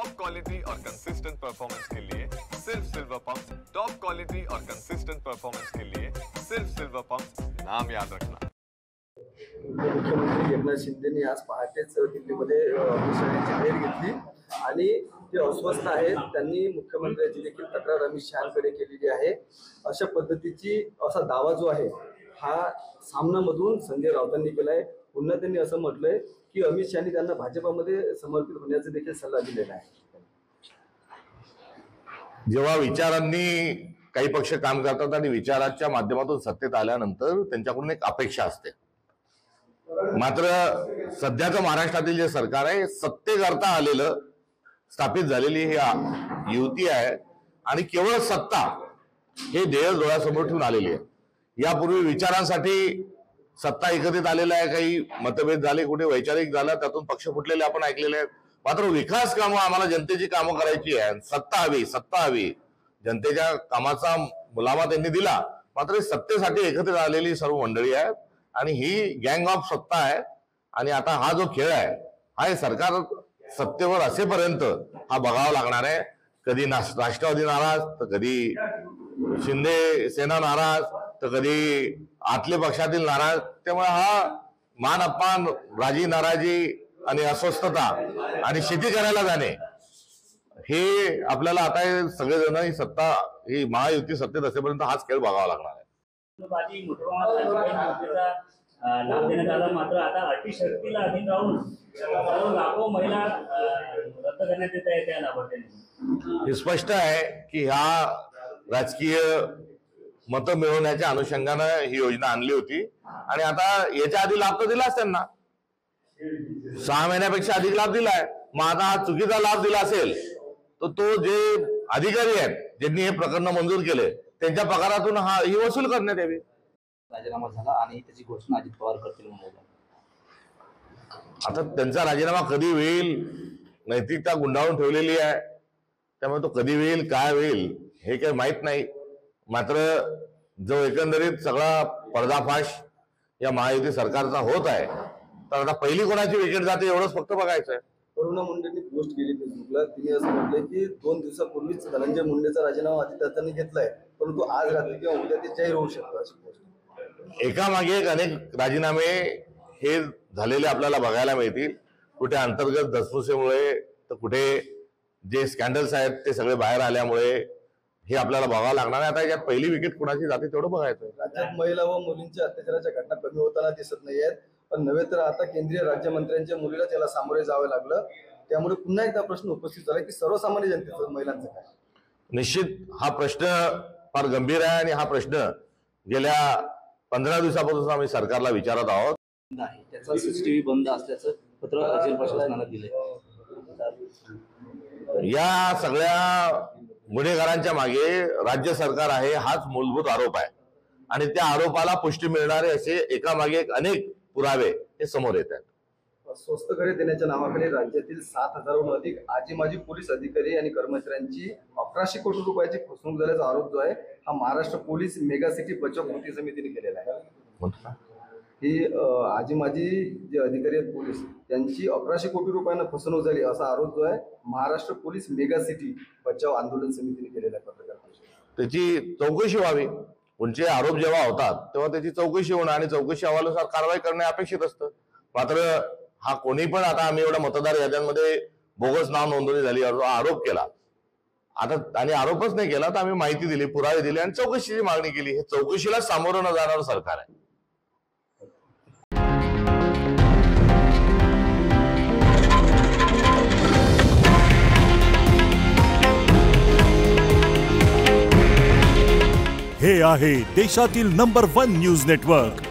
Top quality और consistent performance के लिए सिर्फ सिल्वर पंप। टॉप क्वालिटी और कंसिस्टेंट परफॉर्मेंस के लिए सिर्फ सिल्वर पंप, नाम याद रखना। मुख्यमंत्री एकनाथ शिंदेनी आज पहाटेच दिल्लीमध्ये अमित शहा यांची भेट घेतली आणि ते अस्वस्थ आहेत। त्यांनी मुख्यमंत्र्यांची देखील तक्रार अमित शहांकडे केलेली आहे। अशा पद्धतीची असा दावा जो आहे हा सामनामधून संजय राऊतांनी केलाय। पुन्हा त्यांनी असं म्हटलंय की अमित शहानी त्यांना भाजपामध्ये समर्पित होण्याचा देखील सल्ला दिलेला आहे। जेव्हा विचारांनी काही पक्ष काम करतात आणि विचाराच्या माध्यमातून सत्तेत आल्यानंतर त्यांच्याकडून एक अपेक्षा असते। मात्र सध्याचं महाराष्ट्रातील जे सरकार आहे सत्तेकरता आलेलं स्थापित झालेली ही युती आहे आणि केवळ सत्ता हे ध्येय डोळ्यासमोर ठेवून आलेली आहे। यापूर्वी विचारांसाठी सत्ता एकत्रित आलेला आहे, काही मतभेद झाले, कुठे वैचारिक झाला, त्यातून पक्ष फुटलेले आपण ऐकलेले आहेत। मात्र विकास कामं आम्हाला जनतेची कामं करायची आहे, सत्ता हवी, जनतेच्या कामाचा मुलामा त्यांनी दिला। मात्र सत्तेसाठी एकत्रित आलेली सर्व मंडळी आहेत आणि ही गँग ऑफ सत्ता आहे आणि आता हा जो खेळ आहे हा हे सरकार सत्तेवर असेपर्यंत हा बघावा लागणार आहे। कधी राष्ट्रवादी नाराज, तर कधी शिंदे सेना नाराज, तर कधी आतले पक्षातील नाराज। त्यामुळे हा मान अपमान, राजी नाराजी आणि अस्वस्थता आणि शेती करायला जाणे हे आपल्याला आता सगळेजण ही सत्ता ही महायुती सत्तेत असेपर्यंत हाच खेळ बघावा लागणार आहे। लाभ देण्यात आला, मात्र आता अटी शर्तीला अधीन राहून लाखो महिला रद्द करण्यात येत आहे त्या लाभार्थ्यांनी। हे स्पष्ट आहे की ह्या राजकीय मतं मिळवण्याच्या अनुषंगानं ही योजना आणली होती आणि आता याच्या आधी लाभ तर दिलाच त्यांना, 6 महिन्यापेक्षा अधिक लाभ दिलाय। मग आता हा चुकीचा लाभ दिला असेल तर तो जे अधिकारी आहेत ज्यांनी हे प्रकरण मंजूर केले त्यांच्या पगारातून ही वसूल करण्यात यावी। राजीनामा झाला आणि त्याची घोषणा अजित पवार करतील म्हणून आता त्यांचा राजीनामा कधी होईल, नैतिकता गुंडाळून ठेवलेली आहे, त्यामुळे तो कधी होईल काय होईल हे काही माहित नाही। मात्र जो एकंदरीत सगळा पर्दाफाश या महायुती सरकारचा होत आहे तर आता पहिली कोणाची विकेट जाते एवढंच फक्त बघायचं आहे। करुणा मुंडेंनी पोस्ट केली फेसबुकला, तिने असं म्हटलंय की 2 दिवसापूर्वीच धनंजय मुंडेचा राजीनामा आदित्यनाथांनी घेतलाय, परंतु आज रात्री किंवा उद्या ते जाहीर होऊ शकतं अशी पोस्ट। एकामागे एक अनेक राजीनामे हे झालेले आपल्याला बघायला मिळतील। कुठे अंतर्गत धसमुसेमुळे तर कुठे जे स्कॅन्डल्स आहेत ते सगळे बाहेर आल्यामुळे हे आपल्याला बघावं लागणार आहे। आता यात पहिली विकेट कुणाची जाते तेवढं बघायचं। राज्यात महिला व मुलींच्या अत्याचाराच्या घटना कमी होताना दिसत नाहीयेत, पण नव्हे तर आता केंद्रीय राज्यमंत्र्यांच्या मुलीला त्याला सामोरे जावं लागलं। त्यामुळे पुन्हा एकदा प्रश्न उपस्थित झाला की सर्वसामान्य जनतेचं महिलांचं काय। निश्चित हा प्रश्न फार गंभीर आहे आणि हा प्रश्न गेल्या 15 दिवसापासून आम्ही सरकारला विचारत आहोत। त्याचा सीसीटीव्ही बंद असल्याचं पत्र जेल प्रशासनाला दिले। या सगळ्या गुन्हेगारांच्या मागे राज्य सरकार आहे हाच मूलभूत आरोप आहे आणि त्या आरोपाला पुष्टी मिळणारे असे एकामागे एक अनेक पुरावे हे समोर येत आहेत। स्वस्त घरे देण्याच्या नावाखाली राज्यातील 7,000हून अधिक आजी माजी पोलीस अधिकारी आणि कर्मचाऱ्यांची 1100 कोटी रुपयाची फसवणूक झाल्याचा आरोप जो आहे हा महाराष्ट्र पोलीस मेगा सिटी बचाव कृती समितीने केलेला आहे। ही आजी माजी जे अधिकारी आहेत पोलीस त्यांची 1100 कोटी रुपयांना फसवणूक झाली असा आरोप जो आहे महाराष्ट्र पोलीस मेगा सिटी बचाव आंदोलन समितीने केलेला आहे। पत्रकार त्याची चौकशी व्हावी। कोणते आरोप जेव्हा होतात तेव्हा त्याची चौकशी होणं आणि चौकशी अहवालानुसार कारवाई करणे अपेक्षित असतं। मात्र हा कोणी पण आता आम्ही एवढ्या मतदार याद्यांमध्ये बोगस नाव नोंदणी झाली आरोप केला आता आणि आरोपच नाही केला तर आम्ही माहिती दिली, पुरावे दिले आणि चौकशीची मागणी केली। हे चौकशीला सामोरं न जाणारं सरकार आहे। हे आहे देशातील नंबर 1 न्यूज नेटवर्क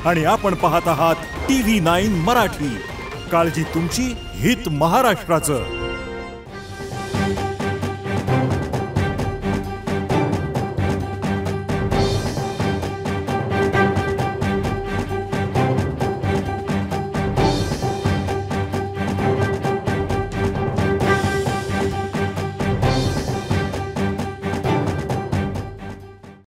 आणि आपण पाहत आहात TV9 मराठी। काळजी तुमची, हित महाराष्ट्राचं।